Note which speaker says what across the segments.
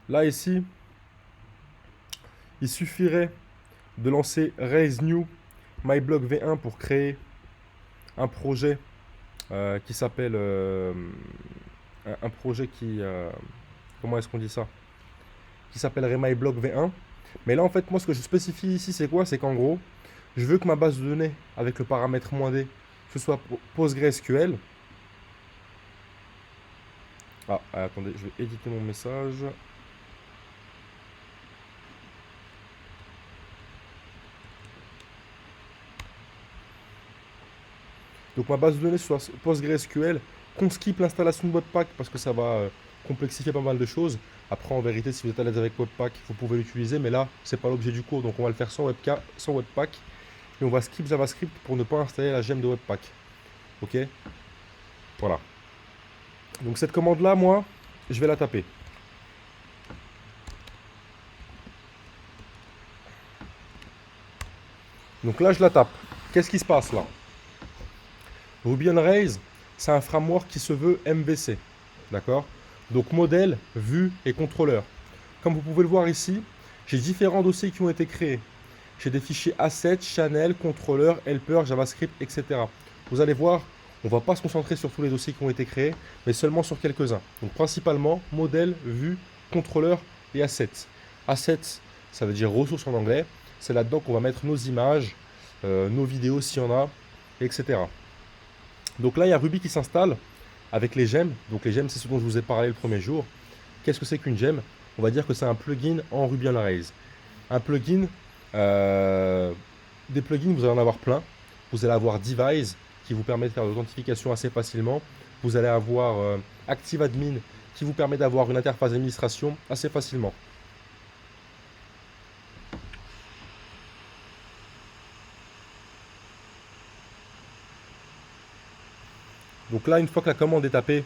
Speaker 1: Là, ici, il suffirait de lancer Raise New MyBlog V1 pour créer un projet qui s'appelle... un projet qui... comment est-ce qu'on dit ça? Qui s'appellerait MyBlog V1. Mais là, en fait, moi, ce que je spécifie ici, c'est quoi? C'est qu'en gros, je veux que ma base de données, avec le paramètre -d, ce soit PostgreSQL. Ah, attendez, je vais éditer mon message. Donc ma base de données soit PostgreSQL, qu'on skip l'installation de Webpack parce que ça va complexifier pas mal de choses. Après, en vérité, si vous êtes à l'aise avec Webpack, vous pouvez l'utiliser, mais là, c'est pas l'objet du cours, donc on va le faire sans Webpack. Et on va skip JavaScript pour ne pas installer la gemme de Webpack. Ok? Voilà. Donc cette commande-là, moi, je vais la taper. Donc là, je la tape. Qu'est-ce qui se passe là? Ruby on Rails, c'est un framework qui se veut MVC. D'accord? Donc modèle, vue et contrôleur. Comme vous pouvez le voir ici, j'ai différents dossiers qui ont été créés. J'ai des fichiers assets, channel, contrôleur, helper, JavaScript, etc. Vous allez voir, on ne va pas se concentrer sur tous les dossiers qui ont été créés, mais seulement sur quelques-uns. Donc principalement, modèle, vue, contrôleur et assets. Assets, ça veut dire ressources en anglais. C'est là-dedans qu'on va mettre nos images, nos vidéos s'il y en a, etc. Donc là, il y a Ruby qui s'installe avec les gemmes. Donc les gemmes, c'est ce dont je vous ai parlé le premier jour. Qu'est-ce que c'est qu'une gemme? On va dire que c'est un plugin en Ruby on Rails. Un plugin, des plugins, vous allez en avoir plein. Vous allez avoir Device qui vous permet de faire l'authentification assez facilement. Vous allez avoir ActiveAdmin qui vous permet d'avoir une interface d'administration assez facilement. Donc là, une fois que la commande est tapée,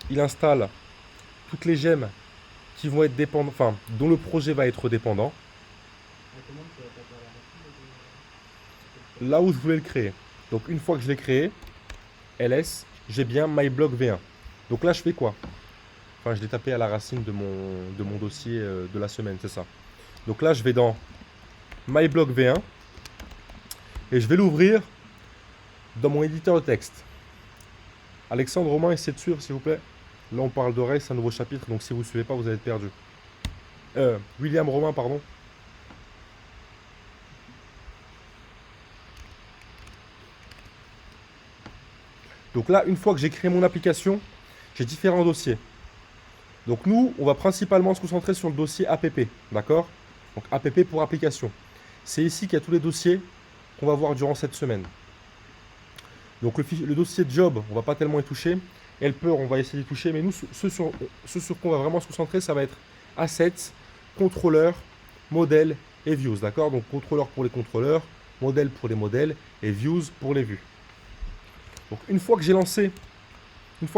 Speaker 1: il installe toutes les gemmes qui vont être dépendantes, enfin, dont le projet va être dépendant, là où je voulais le créer. Donc une fois que je l'ai créé, ls, j'ai bien myblog v1. Donc là, je fais quoi? Enfin, je l'ai tapé à la racine de mon dossier de la semaine, c'est ça. Donc là, je vais dans myblog v1 et je vais l'ouvrir dans mon éditeur de texte. Alexandre Romain, essayez de suivre, s'il vous plaît. Là, on parle de Rails, c'est un nouveau chapitre, donc si vous ne suivez pas, vous allez être perdu. William Romain, pardon. Donc là, une fois que j'ai créé mon application, j'ai différents dossiers. Donc nous, on va principalement se concentrer sur le dossier app, d'accord? Donc app pour application. C'est ici qu'il y a tous les dossiers qu'on va voir durant cette semaine. Donc le dossier job, on va pas tellement y toucher. Helper, on va essayer d'y toucher, mais nous, ce sur quoi on va vraiment se concentrer, ça va être assets, contrôleur, modèle et views, d'accord? Donc contrôleur pour les contrôleurs, modèle pour les modèles et views pour les vues. Donc une fois que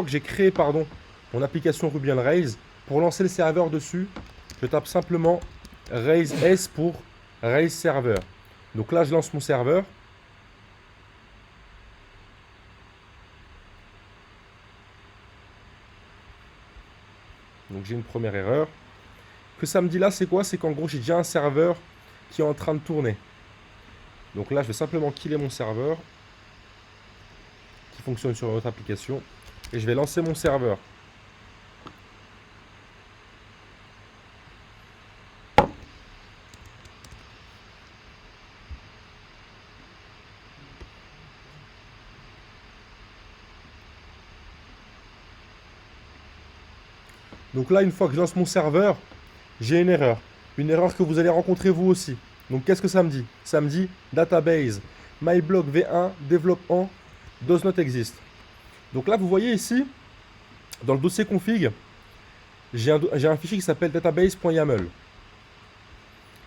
Speaker 1: j'ai créé, pardon, mon application Ruby on Rails, pour lancer le serveur dessus, je tape simplement Rails S pour Rails Server. Donc là, je lance mon serveur. Donc j'ai une première erreur. Que ça me dit là, c'est quoi? C'est qu'en gros, j'ai déjà un serveur qui est en train de tourner. Donc là, je vais simplement killer mon serveur qui fonctionne sur notre application et je vais lancer mon serveur. Donc là, une fois que je lance mon serveur, j'ai une erreur. Une erreur que vous allez rencontrer vous aussi. Donc qu'est-ce que ça me dit? Ça me dit database myblog v1 développement does not exist. Donc là, vous voyez ici, dans le dossier config, j'ai un fichier qui s'appelle database.yaml.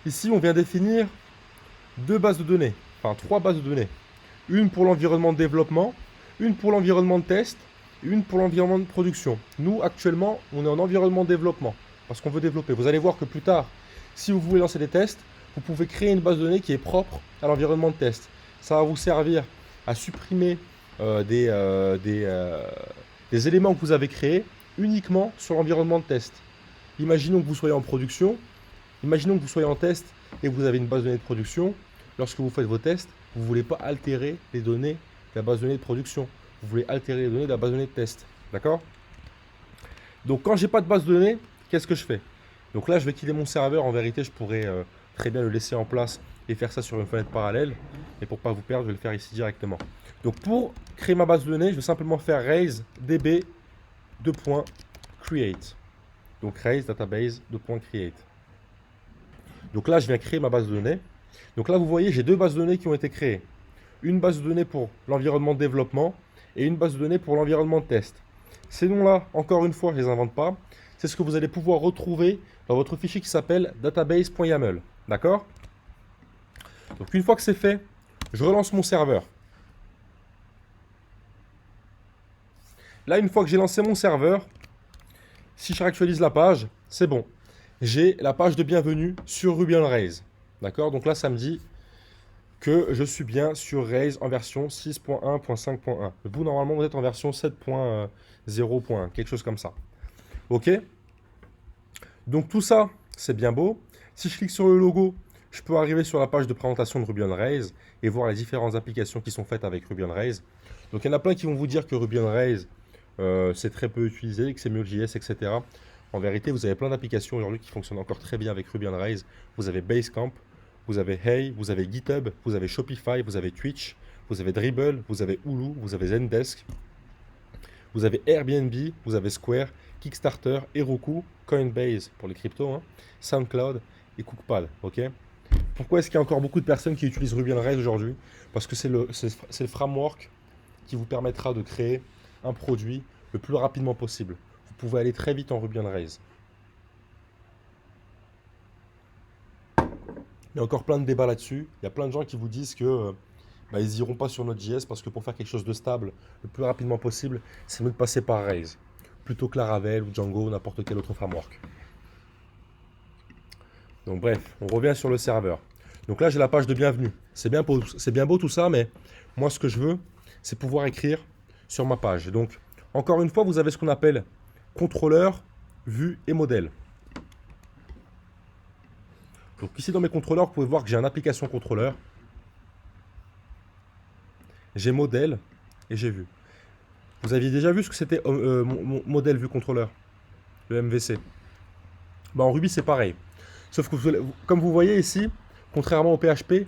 Speaker 1: Ici, on vient définir deux bases de données, enfin trois bases de données. Une pour l'environnement de développement, une pour l'environnement de test, une pour l'environnement de production. Nous, actuellement, on est en environnement de développement parce qu'on veut développer. Vous allez voir que plus tard, si vous voulez lancer des tests, vous pouvez créer une base de données qui est propre à l'environnement de test. Ça va vous servir à supprimer des éléments que vous avez créés uniquement sur l'environnement de test. imaginons que vous soyez en production, imaginons que vous soyez en test et que vous avez une base de données de production. Lorsque vous faites vos tests, vous ne voulez pas altérer les données de la base de données de production. Vous voulez altérer les données de la base de données de test. D'accord? Donc quand j'ai pas de base de données, qu'est-ce que je fais? Donc là, je vais quitter mon serveur. En vérité, je pourrais très bien le laisser en place et faire ça sur une fenêtre parallèle. Et pour pas vous perdre, je vais le faire ici directement. Donc pour créer ma base de données, je vais simplement faire raise db .create. Donc raise database .create. Donc là, je viens créer ma base de données. Donc là, vous voyez, j'ai deux bases de données qui ont été créées. Une base de données pour l'environnement de développement et une base de données pour l'environnement de test. Ces noms-là, encore une fois, je ne les invente pas. C'est ce que vous allez pouvoir retrouver dans votre fichier qui s'appelle database.yaml. D'accord? Donc une fois que c'est fait, je relance mon serveur. Là, une fois que j'ai lancé mon serveur, si je réactualise la page, c'est bon. J'ai la page de bienvenue sur Ruby on Rails. D'accord? Donc là, ça me dit que je suis bien sur Rails en version 6.1.5.1. Vous, normalement, vous êtes en version 7.0.1, quelque chose comme ça. Ok? Donc tout ça, c'est bien beau. Si je clique sur le logo, je peux arriver sur la page de présentation de Ruby on Rails et voir les différentes applications qui sont faites avec Ruby on Rails. Donc il y en a plein qui vont vous dire que Ruby on Rails, c'est très peu utilisé, que c'est mieux JS, etc. En vérité, vous avez plein d'applications aujourd'hui qui fonctionnent encore très bien avec Ruby on Rails. Vous avez Basecamp, vous avez Hey, vous avez GitHub, vous avez Shopify, vous avez Twitch, vous avez Dribbble, vous avez Hulu, vous avez Zendesk, vous avez Airbnb, vous avez Square, Kickstarter, Heroku, Coinbase pour les cryptos, hein, SoundCloud et Cookpad. Ok? Pourquoi est-ce qu'il y a encore beaucoup de personnes qui utilisent Ruby on Rails aujourd'hui? Parce que c'est le framework qui vous permettra de créer un produit le plus rapidement possible. Vous pouvez aller très vite en Ruby on Rails. Il y a encore plein de débats là-dessus. Il y a plein de gens qui vous disent que ils n'iront pas sur Node.js parce que pour faire quelque chose de stable le plus rapidement possible, c'est mieux de passer par Rails plutôt que Laravel ou Django ou n'importe quel autre framework. Donc bref, on revient sur le serveur. Donc là, j'ai la page de bienvenue. C'est bien beau tout ça, mais moi, ce que je veux, c'est pouvoir écrire sur ma page. Donc, encore une fois, vous avez ce qu'on appelle contrôleur, vue et modèle. Donc ici, dans mes contrôleurs, vous pouvez voir que j'ai une application contrôleur. J'ai modèle et j'ai vue. Vous aviez déjà vu ce que c'était mon modèle vue contrôleur, le MVC. En Ruby, c'est pareil. Sauf que, comme vous voyez ici, contrairement au PHP,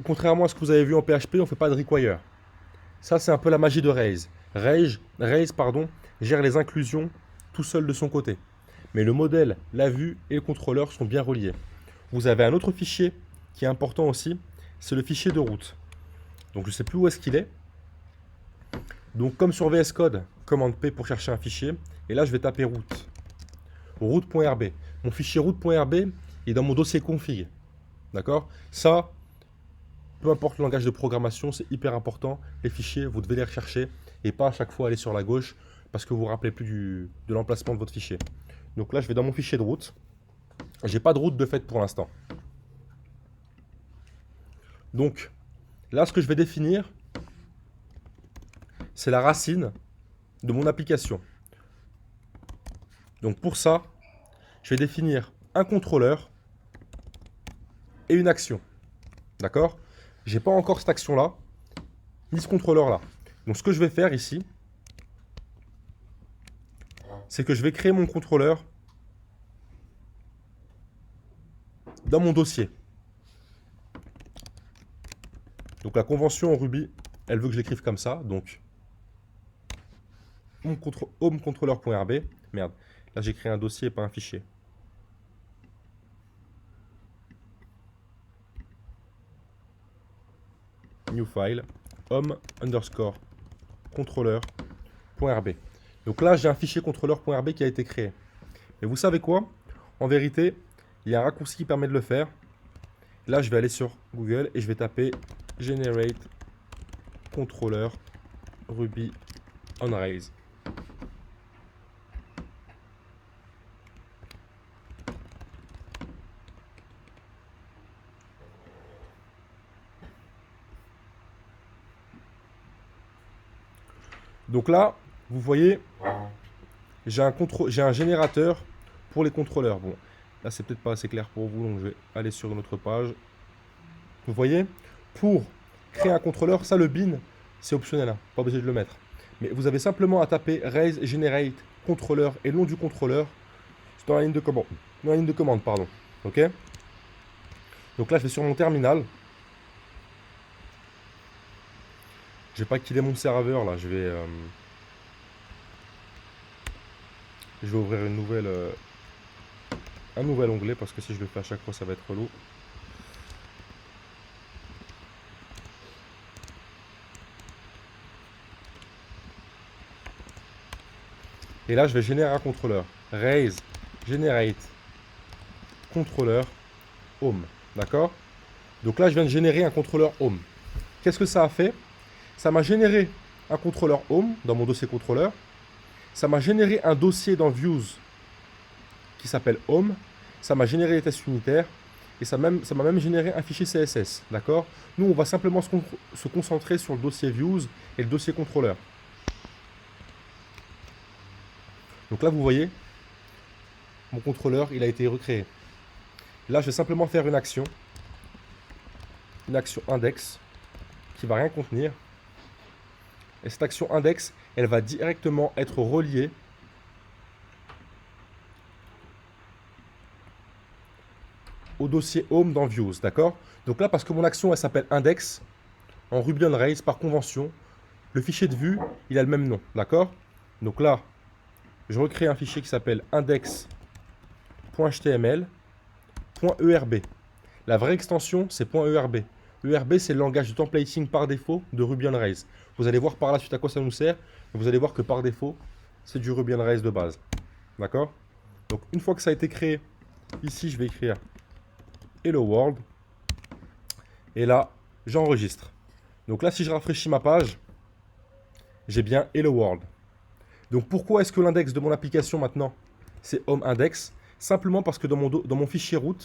Speaker 1: contrairement à ce que vous avez vu en PHP, on ne fait pas de require. Ça, c'est un peu la magie de Rails. Rails, gère les inclusions tout seul de son côté. Mais le modèle, la vue et le contrôleur sont bien reliés. Vous avez un autre fichier qui est important aussi, c'est le fichier de route. Donc je ne sais plus où est-ce qu'il est. Donc comme sur VS Code, commande P pour chercher un fichier. Et là, je vais taper route. Route.rb. Mon fichier route.rb est dans mon dossier config. D'accord? Ça, peu importe le langage de programmation, c'est hyper important. Les fichiers, vous devez les rechercher et pas à chaque fois aller sur la gauche parce que vous ne vous rappelez plus de l'emplacement de votre fichier. Donc là, je vais dans mon fichier de route. J'ai pas de route de fait pour l'instant. Donc là, ce que je vais définir, c'est la racine de mon application. Donc pour ça, je vais définir un contrôleur et une action. D'accord? J'ai pas encore cette action-là, ni ce contrôleur-là. Donc ce que je vais faire ici, c'est que je vais créer mon contrôleur dans mon dossier. Donc la convention en Ruby, elle veut que je l'écrive comme ça. Donc homecontroller.rb. Merde, là j'ai créé un dossier et pas un fichier. New file, home underscore controller.rb. Donc là j'ai un fichier controller.rb qui a été créé. Mais vous savez quoi? En vérité, il y a un raccourci qui permet de le faire. Là je vais aller sur Google et je vais taper generate controller Ruby on Rails. Donc là, vous voyez, j'ai un générateur pour les contrôleurs. Bon, là, c'est peut-être pas assez clair pour vous, donc je vais aller sur une autre page. Vous voyez, pour créer un contrôleur, ça, le bin, c'est optionnel, hein, pas obligé de le mettre. Mais vous avez simplement à taper raise generate contrôleur et le nom du contrôleur dans la ligne de commande. Dans la ligne de commande, pardon. Ok. Donc là, je vais sur mon terminal. Je vais pas killer mon serveur là. Je vais ouvrir une nouvelle, un nouvel onglet parce que si je le fais à chaque fois, ça va être relou. Et là, je vais générer un contrôleur. Raise, generate, contrôleur, home. D'accord? Donc là, je viens de générer un contrôleur home. Qu'est-ce que ça a fait? Ça m'a généré un contrôleur home dans mon dossier contrôleur. Ça m'a généré un dossier dans Views qui s'appelle home. Ça m'a généré les tests unitaires. Et ça m'a même généré un fichier CSS. D'accord? Nous, on va simplement se concentrer sur le dossier Views et le dossier contrôleur. Donc là, vous voyez, mon contrôleur, il a été recréé. Là, je vais simplement faire une action index qui va rien contenir. Et cette action index, elle va directement être reliée au dossier home dans Views, d'accord? Donc là, parce que mon action, elle s'appelle index, en Ruby on Rails, par convention, le fichier de vue, il a le même nom, d'accord? Donc là, je recrée un fichier qui s'appelle index.html.erb. La vraie extension, c'est .erb. ERB, c'est le langage de templating par défaut de Ruby on Rails. Vous allez voir par la suite à quoi ça nous sert. Vous allez voir que par défaut, c'est du Ruby on Rails de base. D'accord? Donc, une fois que ça a été créé, ici, je vais écrire Hello World. Et là, j'enregistre. Donc là, si je rafraîchis ma page, j'ai bien Hello World. Donc, pourquoi est-ce que l'index de mon application maintenant, c'est home index? Simplement parce que dans mon fichier root,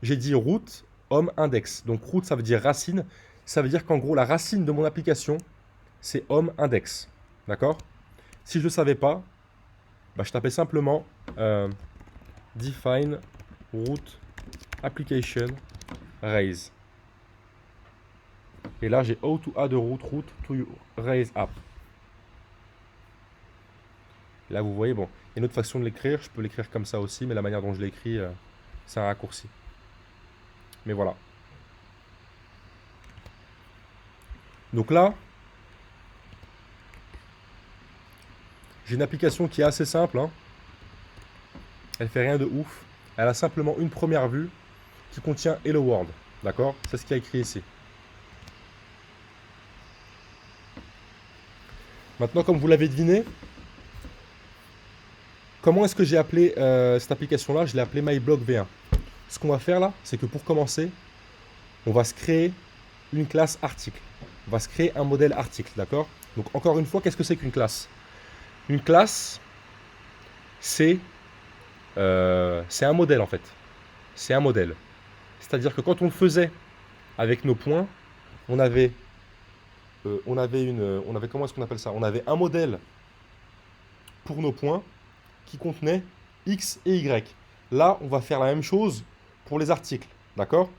Speaker 1: j'ai dit root home index. Donc root, ça veut dire racine. Ça veut dire qu'en gros, la racine de mon application, c'est home index. D'accord? Si je ne le savais pas, bah, je tapais simplement define root application raise. Et là, j'ai how to add a root to your raise app. Là, vous voyez, bon, il y a une autre façon de l'écrire. Je peux l'écrire comme ça aussi, mais la manière dont je l'écris, c'est un raccourci. Mais voilà. Donc là, j'ai une application qui est assez simple. Hein. Elle fait rien de ouf. Elle a simplement une première vue qui contient Hello World. D'accord? C'est ce qu'il y a écrit ici. Maintenant, comme vous l'avez deviné, comment est-ce que j'ai appelé cette application-là? Je l'ai appelée MyBlog V1. Ce qu'on va faire là, c'est que pour commencer, on va se créer une classe article. On va se créer un modèle article, d'accord? Donc encore une fois, qu'est-ce que c'est qu'une classe? Une classe, c'est un modèle en fait. C'est un modèle. C'est-à-dire que quand on le faisait avec nos points, on avait comment est-ce qu'on appelle ça? On avait un modèle pour nos points qui contenait X et Y. Là, on va faire la même chose pour les articles, d'accord?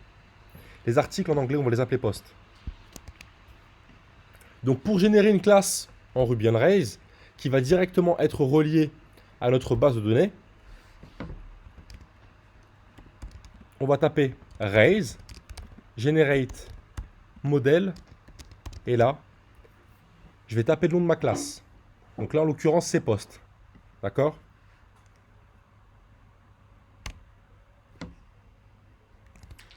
Speaker 1: Les articles en anglais, on va les appeler posts. Donc pour générer une classe en Ruby on Rails qui va directement être reliée à notre base de données, on va taper Rails, Generate, Model, et là, je vais taper le nom de ma classe. Donc là, en l'occurrence, c'est post. D'accord?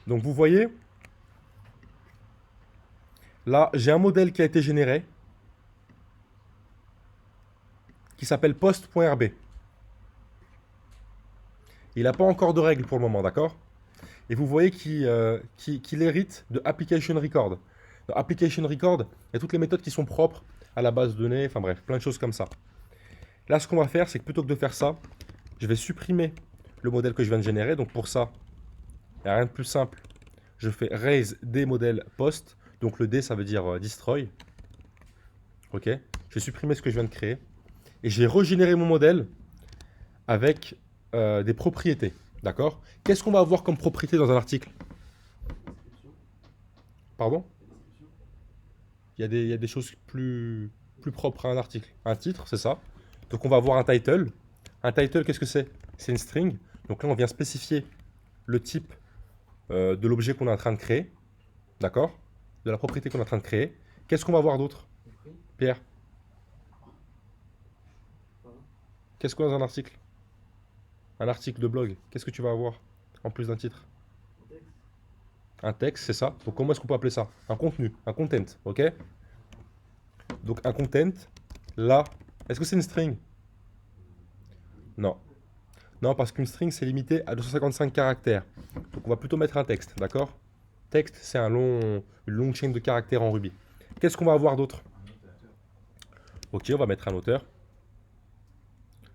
Speaker 1: Donc vous voyez, là, j'ai un modèle qui a été généré qui s'appelle post.rb. Il n'a pas encore de règles pour le moment, d'accord? Et vous voyez qu'il hérite de Application Record. Dans Application Record, il y a toutes les méthodes qui sont propres à la base de données, enfin bref, plein de choses comme ça. Là, ce qu'on va faire, c'est que plutôt que de faire ça, je vais supprimer le modèle que je viens de générer. Donc pour ça, il n'y a rien de plus simple. Je fais raise des modèles post. Donc le D, ça veut dire destroy. Ok. Je vais supprimer ce que je viens de créer. Et je vais régénérer mon modèle avec des propriétés. D'accord? Qu'est-ce qu'on va avoir comme propriété dans un article? Pardon? Il y a des choses plus propres à un article. Un titre, c'est ça. Donc on va avoir un title. Un title, qu'est-ce que c'est? C'est une string. Donc là, on vient spécifier le type de l'objet qu'on est en train de créer. D'accord? De la propriété qu'on est en train de créer. Qu'est-ce qu'on va avoir d'autre? Pierre? Qu'est-ce qu'on a dans un article? Un article de blog. Qu'est-ce que tu vas avoir en plus d'un titre? Un texte, c'est ça. Donc comment est-ce qu'on peut appeler ça? Un contenu, un content, ok? Donc un content, là, est-ce que c'est une string? Non. Non, parce qu'une string, c'est limité à 255 caractères. Donc on va plutôt mettre un texte, d'accord? Texte, c'est une longue chaîne de caractères en Ruby. Qu'est-ce qu'on va avoir d'autre? Ok, on va mettre un auteur.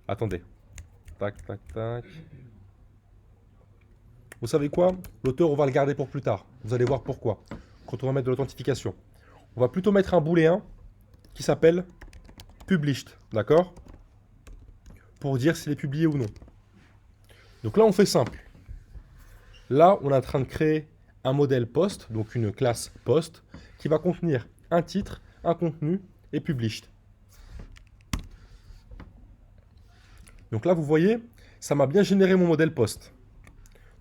Speaker 1: Attendez. Tac, tac, tac. Vous savez quoi? L'auteur, on va le garder pour plus tard. Vous allez voir pourquoi. Quand on va mettre de l'authentification. On va plutôt mettre un booléen qui s'appelle published, d'accord? Pour dire s'il est publié ou non. Donc là, on fait simple. Là, on est en train de créer un modèle post, donc une classe post, qui va contenir un titre, un contenu et published. Donc là, vous voyez, ça m'a bien généré mon modèle post.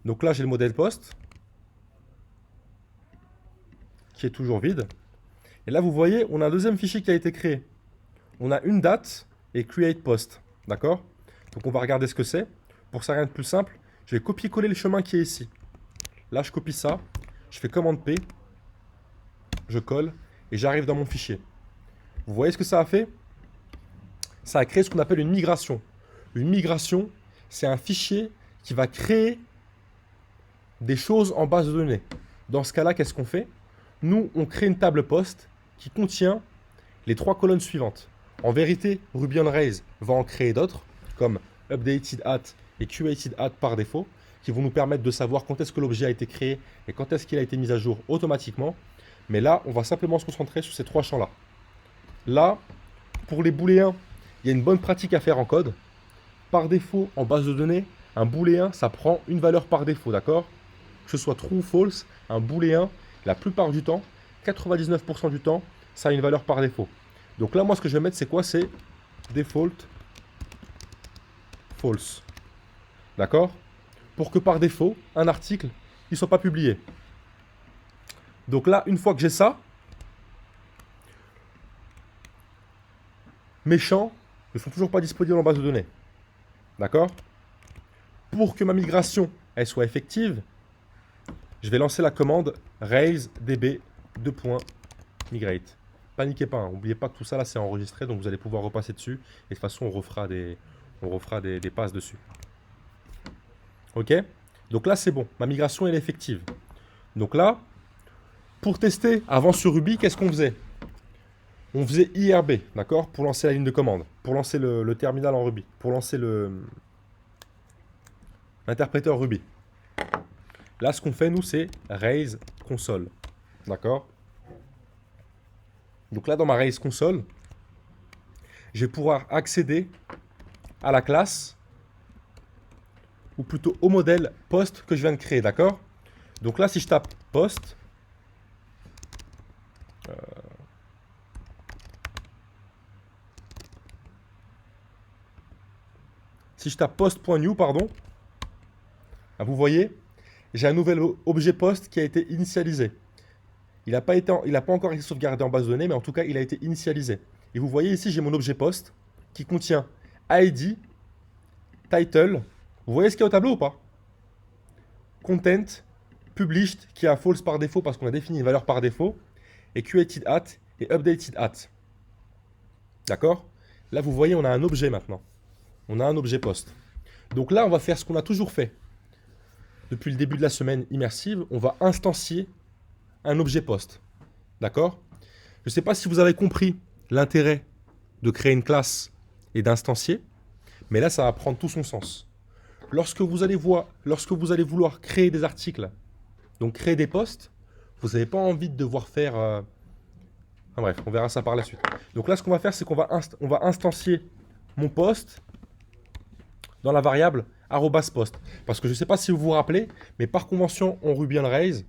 Speaker 1: Donc là, j'ai le modèle post, qui est toujours vide. Et là, vous voyez, on a un deuxième fichier qui a été créé. On a une date et create post. D'accord? Donc on va regarder ce que c'est. Pour ça, rien de plus simple, je vais copier-coller le chemin qui est ici. Là, je copie ça, je fais commande P, je colle, et j'arrive dans mon fichier. Vous voyez ce que ça a fait? Ça a créé ce qu'on appelle une migration. Une migration, c'est un fichier qui va créer des choses en base de données. Dans ce cas-là, qu'est-ce qu'on fait? Nous, on crée une table post qui contient les 3 colonnes suivantes. En vérité, Ruby on Rails va en créer d'autres, comme updated at et created at par défaut, qui vont nous permettre de savoir quand est-ce que l'objet a été créé et quand est-ce qu'il a été mis à jour automatiquement. Mais là, on va simplement se concentrer sur ces 3 champs-là. Là, pour les booléens, il y a une bonne pratique à faire en code. Par défaut, en base de données, un booléen, ça prend une valeur par défaut, d'accord? Que ce soit true ou false, un booléen, la plupart du temps, 99% du temps, ça a une valeur par défaut. Donc là, moi, ce que je vais mettre, c'est quoi? C'est default false. D'accord? Pour que par défaut, un article, il ne soit pas publié. Donc là, une fois que j'ai ça, mes champs ne sont toujours pas disponibles en base de données. D'accord? Pour que ma migration, elle soit effective, je vais lancer la commande railsdb2.migrate. Paniquez pas, n'oubliez pas que tout ça là c'est enregistré, donc vous allez pouvoir repasser dessus. Et de toute façon, on refera des passes dessus. Ok? Donc là, c'est bon. Ma migration, elle est effective. Donc là, pour tester avant sur Ruby, qu'est-ce qu'on faisait? On faisait IRB, d'accord? Pour lancer la ligne de commande, pour lancer le terminal en Ruby, pour lancer l'interpréteur Ruby. Là, ce qu'on fait, nous, c'est Rails console. D'accord? Donc là, dans ma Rails console, je vais pouvoir accéder à la classe, ou plutôt au modèle post que je viens de créer. D'accord? Donc là, si je tape post, si je tape post.new, pardon, vous voyez, j'ai un nouvel objet post qui a été initialisé. Il n'a pas encore été sauvegardé en base de données, mais en tout cas, il a été initialisé. Et vous voyez ici, j'ai mon objet post qui contient ID, title. Vous voyez ce qu'il y a au tableau ou pas? Content, published, qui est un false par défaut parce qu'on a défini une valeur par défaut, et created at et updated at. D'accord? Là, vous voyez, on a un objet maintenant. On a un objet post. Donc là, on va faire ce qu'on a toujours fait. Depuis le début de la semaine immersive, on va instancier un objet post. D'accord? Je ne sais pas si vous avez compris l'intérêt de créer une classe et d'instancier, mais là, ça va prendre tout son sens. Lorsque vous allez vouloir créer des articles, donc créer des posts, vous n'avez pas envie de devoir faire... Enfin bref, on verra ça par la suite. Donc là, ce qu'on va faire, c'est qu'on va instancier mon post dans la variable @post. Parce que je ne sais pas si vous vous rappelez, mais par convention en Ruby on Rails,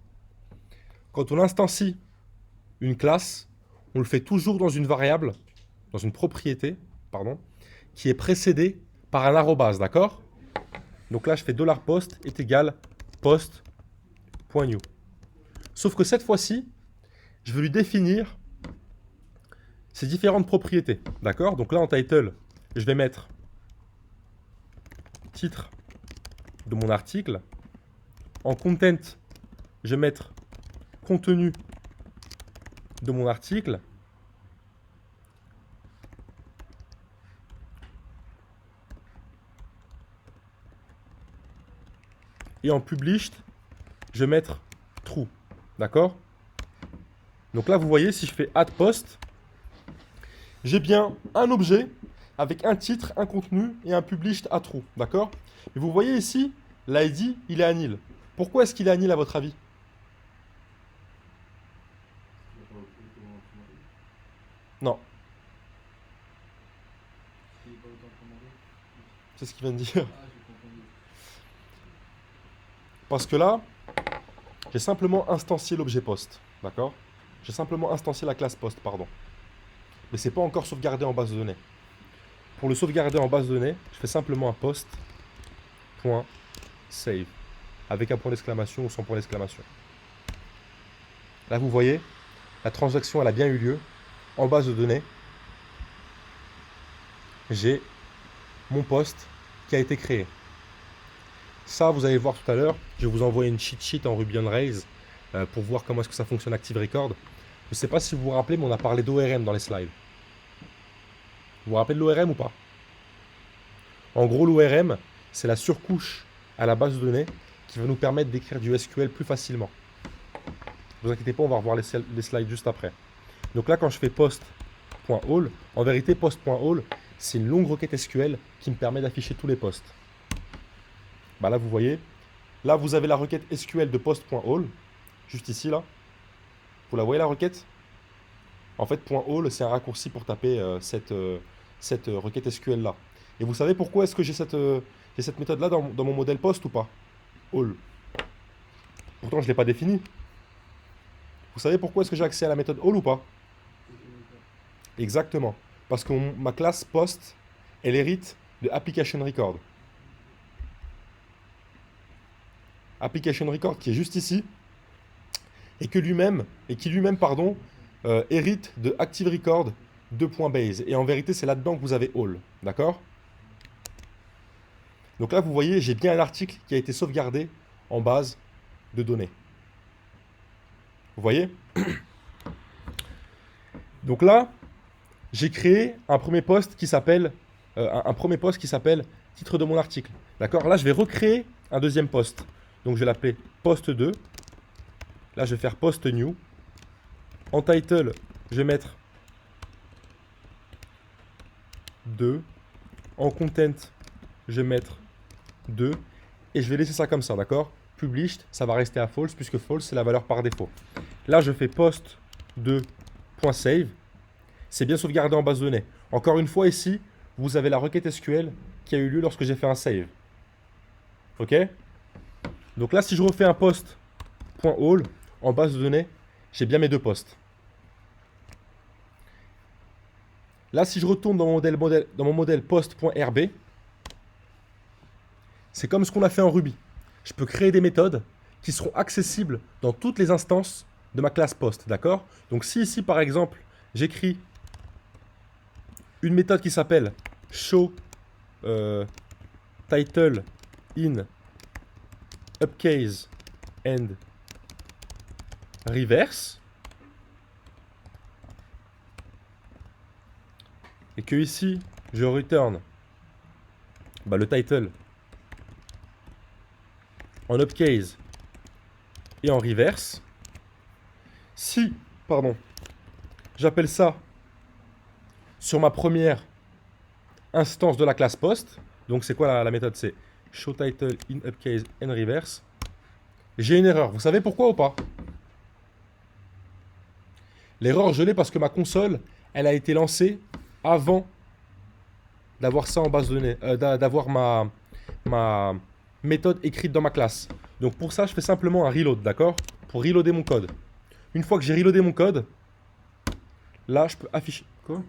Speaker 1: quand on instancie une classe, on le fait toujours dans une variable, dans une propriété, pardon, qui est précédée par un arrobase, d'accord? Donc là, je fais $post est égal post.new. Sauf que cette fois-ci, je veux lui définir ces différentes propriétés, d'accord? Donc là, en title, je vais mettre titre de mon article. En content, je vais mettre contenu de mon article. Et en published, je vais mettre true. D'accord? Donc là, vous voyez, si je fais add post, j'ai bien un objet avec un titre, un contenu et un published à true. D'accord? Et vous voyez ici, l'ID, il est à nil. Pourquoi est-ce qu'il est à nil à votre avis? Non. C'est ce qu'il vient de dire. Parce que là, j'ai simplement instancié l'objet post. D'accord? J'ai simplement instancié la classe post, pardon. Mais c'est pas encore sauvegardé en base de données. Pour le sauvegarder en base de données, je fais simplement un post.save avec un point d'exclamation ou sans point d'exclamation. Là, vous voyez, la transaction, elle a bien eu lieu. En base de données, j'ai mon post qui a été créé. Ça, vous allez voir tout à l'heure. Je vais vous envoyer une cheat sheet en Ruby on Rails pour voir comment est-ce que ça fonctionne Active Record. Je ne sais pas si vous vous rappelez, mais on a parlé d'ORM dans les slides. Vous vous rappelez de l'ORM ou pas? En gros, l'ORM, c'est la surcouche à la base de données qui va nous permettre d'écrire du SQL plus facilement. Ne vous inquiétez pas, on va revoir les slides juste après. Donc là, quand je fais post.all, en vérité, post.all, c'est une longue requête SQL qui me permet d'afficher tous les posts. Bah là, vous voyez, là, vous avez la requête SQL de post.all, juste ici, là. Vous la voyez, la requête? En fait, .all, c'est un raccourci pour taper cette requête SQL là. Et vous savez pourquoi est-ce que j'ai cette méthode là dans mon modèle post ou pas? All. Pourtant, je ne l'ai pas défini. Vous savez pourquoi est-ce que j'ai accès à la méthode all ou pas? Exactement. Parce que ma classe post, elle hérite de application record. Application record qui est juste ici et qui lui-même, hérite de Active Record 2.base. Et en vérité, c'est là-dedans que vous avez all. D'accord? Donc là, vous voyez, j'ai bien un article qui a été sauvegardé en base de données. Vous voyez? Donc là, j'ai créé un premier post qui s'appelle titre de mon article. D'accord? Là, je vais recréer un deuxième post. Donc, je vais l'appeler post 2. Là, je vais faire post new. En title, je vais mettre 2. En content, je vais mettre 2. Et je vais laisser ça comme ça, d'accord? Published, ça va rester à false, puisque false, c'est la valeur par défaut. Là, je fais post2.save. C'est bien sauvegardé en base de données. Encore une fois, ici, vous avez la requête SQL qui a eu lieu lorsque j'ai fait un save. OK? Donc là, si je refais un post.all en base de données, j'ai bien mes deux postes. Là, si je retourne dans mon modèle post.rb, c'est comme ce qu'on a fait en Ruby. Je peux créer des méthodes qui seront accessibles dans toutes les instances de ma classe post, d'accord? Donc si ici, par exemple, j'écris une méthode qui s'appelle show title in upcase and reverse, et que ici, je return le title en upcase et en reverse. Si, j'appelle ça sur ma première instance de la classe post, donc c'est quoi la méthode? C'est show title in upcase and reverse. J'ai une erreur. Vous savez pourquoi ou pas? L'erreur, je l'ai parce que ma console, elle a été lancée avant d'avoir ça en base de données, d'avoir ma ma méthode écrite dans ma classe. Donc pour ça, je fais simplement un reload, d'accord? Pour reloader mon code. Une fois que j'ai reloadé mon code, là, je peux afficher... Quoi?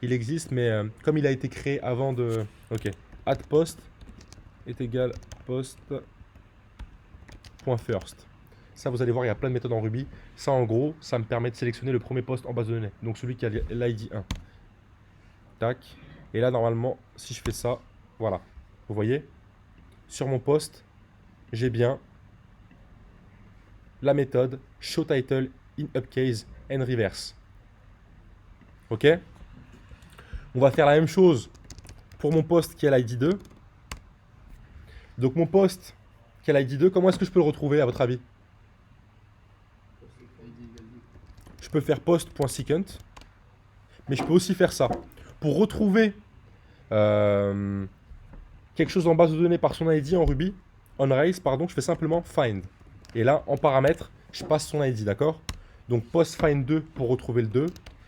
Speaker 1: Il existe, mais comme il a été créé avant de... Ok. Add post est égal post.first. Ça, vous allez voir, il y a plein de méthodes en Ruby. Ça, en gros, ça me permet de sélectionner le premier post en base de données. Donc celui qui a l'ID 1. Tac. Et là, normalement, si je fais ça, voilà. Vous voyez? Sur mon post, j'ai bien la méthode showTitle in upcase and reverse. Ok? On va faire la même chose pour mon post qui a l'ID 2. Donc mon post qui a l'ID 2, comment est-ce que je peux le retrouver à votre avis? Je peux faire post.second, mais je peux aussi faire ça. Pour retrouver quelque chose en base de données par son ID en Ruby, on raise, pardon, je fais simplement find. Et là, en paramètre, je passe son ID, d'accord? Donc post find 2 pour retrouver le 2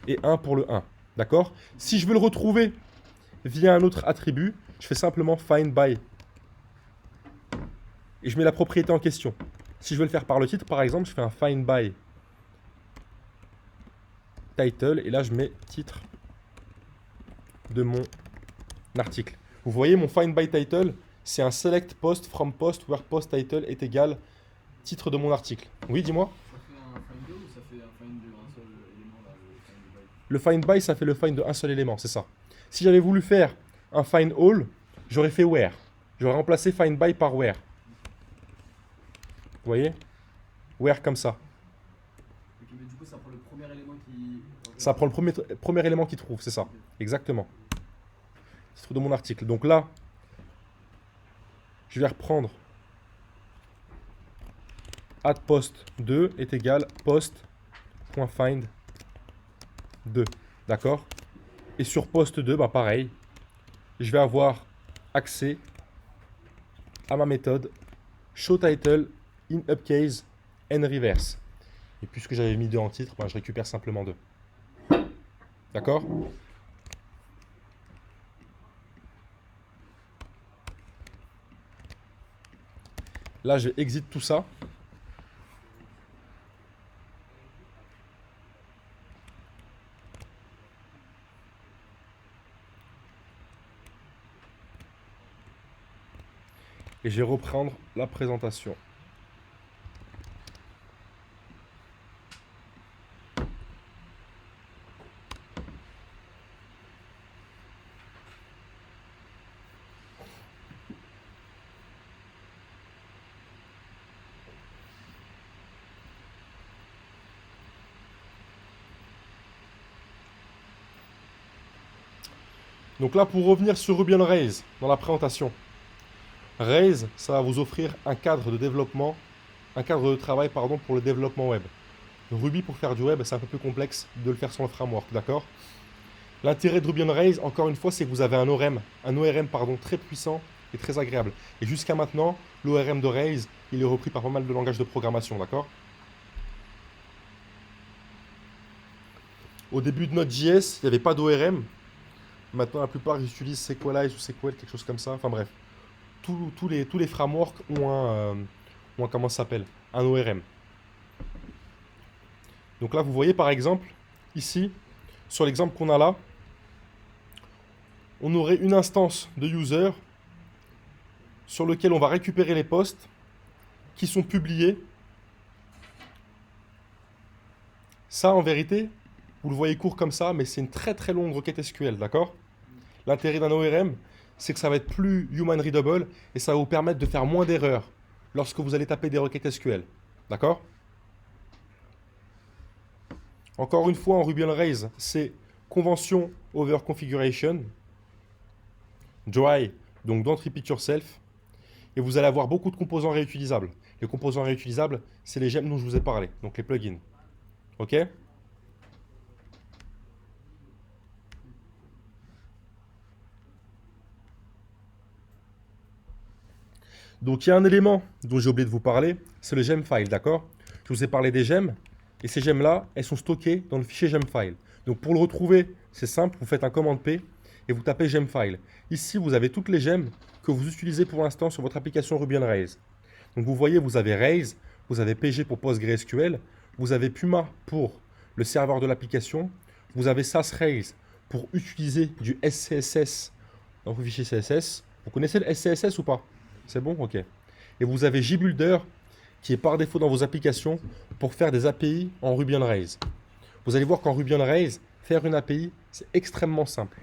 Speaker 1: et 1 pour le 1, d'accord? Si je veux le retrouver via un autre attribut, je fais simplement find by. Et je mets la propriété en question. Si je veux le faire par le titre, par exemple, je fais un find by title, et là je mets titre de mon article. Vous voyez, mon find by title, c'est un select post from post where post title est égal titre de mon article. Oui, dis-moi.
Speaker 2: Ça fait un find 2 ou ça fait un find de un seul élément là, le find by?
Speaker 1: Le find by, ça fait le find de un seul élément, c'est ça. Si j'avais voulu faire un find all, j'aurais fait where. J'aurais remplacé find by par where. Vous voyez? Where comme ça.
Speaker 2: Ok, mais du coup, ça prend le premier élément qui.
Speaker 1: Ça prend le premier élément qu'il trouve, c'est ça. Exactement. Titre de mon article. Donc là, je vais reprendre add post 2 est égal post.find 2. D'accord? Et sur post 2, bah pareil, je vais avoir accès à ma méthode showTitle in upcase and reverse. Et puisque j'avais mis 2 en titre, bah, je récupère simplement 2. D'accord? Là, je exit tout ça. Et je vais reprendre la présentation. Donc là, pour revenir sur Ruby on Rails, dans la présentation. Rails, ça va vous offrir un cadre de développement, un cadre de travail, pardon, pour le développement web. Ruby, pour faire du web, c'est un peu plus complexe de le faire sans le framework, d'accord? L'intérêt de Ruby on Rails, encore une fois, c'est que vous avez un ORM pardon, très puissant et très agréable. Et jusqu'à maintenant, l'ORM de Rails, il est repris par pas mal de langages de programmation, d'accord? Au début de Node.js, il n'y avait pas d'ORM. Maintenant, la plupart ils utilisent Sequelize ou Sequel, quelque chose comme ça. Enfin bref, tous les frameworks ont un comment ça s'appelle? Un ORM. Donc là, vous voyez par exemple, ici, sur l'exemple qu'on a là, on aurait une instance de user sur lequel on va récupérer les posts qui sont publiés. Ça, en vérité, vous le voyez court comme ça, mais c'est une très très longue requête SQL, d'accord? L'intérêt d'un ORM, c'est que ça va être plus human readable et ça va vous permettre de faire moins d'erreurs lorsque vous allez taper des requêtes SQL. D'accord? Encore une fois, en Ruby on Rails, c'est convention over configuration, dry, donc don't repeat yourself, et vous allez avoir beaucoup de composants réutilisables. Les composants réutilisables, c'est les gemmes dont je vous ai parlé, donc les plugins. Ok? Donc il y a un élément dont j'ai oublié de vous parler, c'est le gem file, d'accord? Je vous ai parlé des gemmes. Et ces gemmes-là, elles sont stockées dans le fichier gemfile. Donc pour le retrouver, c'est simple, vous faites un commande P et vous tapez gemfile. Ici, vous avez toutes les gemmes que vous utilisez pour l'instant sur votre application Ruby on Rails. Donc vous voyez, vous avez Rails, vous avez PG pour PostgreSQL, vous avez Puma pour le serveur de l'application, vous avez SAS Rails pour utiliser du SCSS dans vos fichiers CSS. Vous connaissez le SCSS ou pas? C'est bon? Ok. Et vous avez JBuilder qui est par défaut dans vos applications pour faire des API en Ruby on Rails. Vous allez voir qu'en Ruby on Rails, faire une API, c'est extrêmement simple.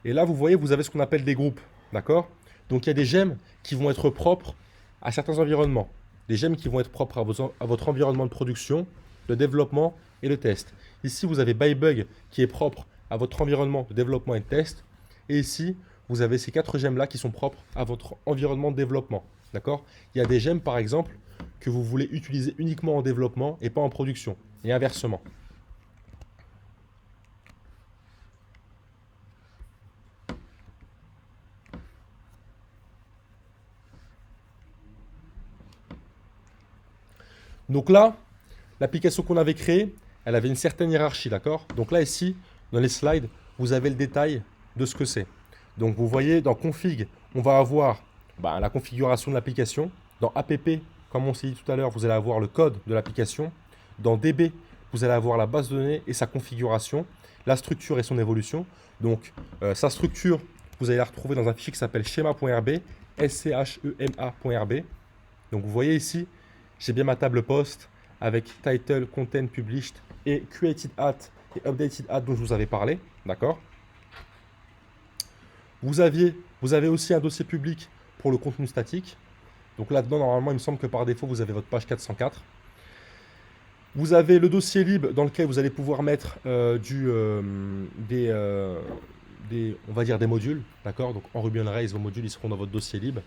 Speaker 1: Et là, vous voyez, vous avez ce qu'on appelle des groupes. D'accord? Donc, il y a des gemmes qui vont être propres à certains environnements. Des gemmes qui vont être propres à votre environnement de production, de développement et de test. Ici, vous avez ByBug qui est propre à votre environnement de développement et de test. Et ici, vous avez ces 4 gemmes-là qui sont propres à votre environnement de développement. D'accord? Il y a des gemmes, par exemple, que vous voulez utiliser uniquement en développement et pas en production. Et inversement. Donc là, l'application qu'on avait créée, elle avait une certaine hiérarchie, d'accord? Donc là, ici, dans les slides, vous avez le détail de ce que c'est. Donc vous voyez, dans Config, on va avoir la configuration de l'application. Dans app, comme on s'est dit tout à l'heure, vous allez avoir le code de l'application. Dans DB, vous allez avoir la base de données et sa configuration, la structure et son évolution. Donc sa structure, vous allez la retrouver dans un fichier qui s'appelle schema.rb, schema.rb. Donc vous voyez ici, j'ai bien ma table post avec title, content, published et created at et updated at dont je vous avais parlé. D'accord? Vous avez aussi un dossier public pour le contenu statique. Donc là-dedans, normalement, il me semble que par défaut, vous avez votre page 404. Vous avez le dossier lib dans lequel vous allez pouvoir mettre on va dire des modules. D'accord? Donc en Ruby on Rails, vos modules ils seront dans votre dossier lib.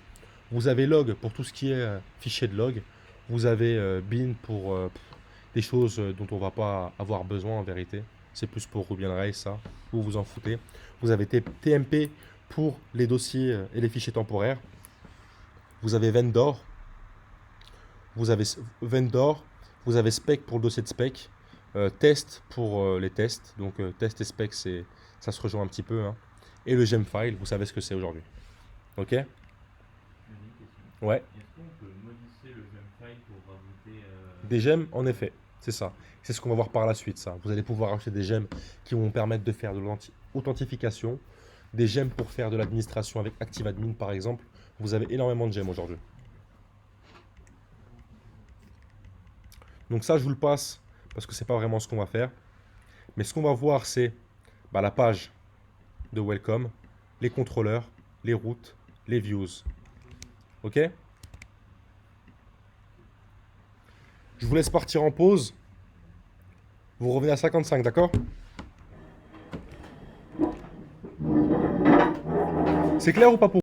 Speaker 1: Vous avez log pour tout ce qui est fichier de log. Vous avez bin pour des choses dont on ne va pas avoir besoin en vérité. C'est plus pour Ruby on Rails ça. Vous vous en foutez. Vous avez TMP pour les dossiers et les fichiers temporaires. Vous avez vendor. Vous avez spec pour le dossier de spec. Test pour les tests. Donc test et spec, ça se rejoint un petit peu. Hein. Et le gemfile, vous savez ce que c'est aujourd'hui. Ok? Ouais.
Speaker 3: Est-ce qu'on peut modifier le gemfile pour rajouter
Speaker 1: Des gemmes, en effet, c'est ça. C'est ce qu'on va voir par la suite, ça. Vous allez pouvoir acheter des gemmes qui vont vous permettre de faire de l'authentification, des gemmes pour faire de l'administration avec ActiveAdmin, par exemple. Vous avez énormément de gemmes aujourd'hui. Donc ça, je vous le passe parce que c'est pas vraiment ce qu'on va faire. Mais ce qu'on va voir, c'est la page de welcome, les contrôleurs, les routes, les views. Ok? Je vous laisse partir en pause. Vous revenez à 55, d'accord? C'est clair ou pas pour